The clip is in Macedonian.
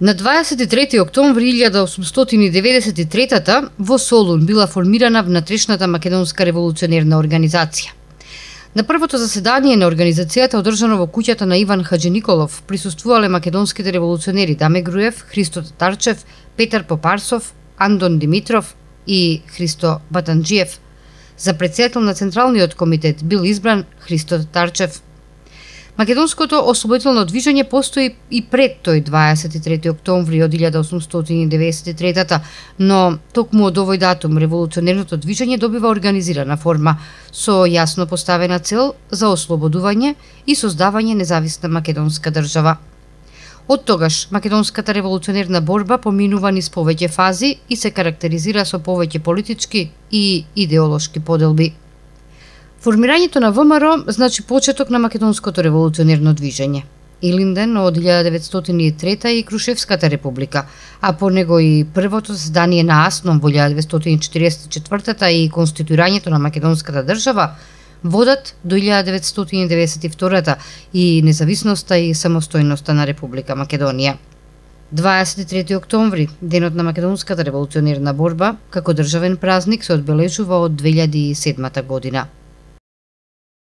На 23 октомври 1893 во Солун била формирана внатрешната македонска револуционерна организација. На првото заседание на организацијата одржано во куќата на Иван Хаџиниколов присуствувале македонските револуционери Даме Груев, Христо Татарчев, Петар Попарсов, Андон Димитров и Христо Батанџиев. За претседател на Централниот комитет бил избран Христо Татарчев. Македонското ослободително движење постои и пред тој 23 октомври од 1893, но токму од овој датум револуционерното движење добива организирана форма со јасно поставена цел за ослободување и создавање независна македонска држава. Од тогаш македонската револуционерна борба поминува низ повеќе фази и се карактеризира со повеќе политички и идеолошки поделби. Формирањето на ВМРО значи почеток на македонското револуционерно движење. Илинден од 1903 и Крушевската република, а по него и првото заседание на АСНОМ во 1944 и конституирањето на македонската држава водат до 1992 и независноста и самостојноста на Република Македонија. 23 октомври, денот на македонската револуционерна борба, како државен празник се одбележува од 2007 година.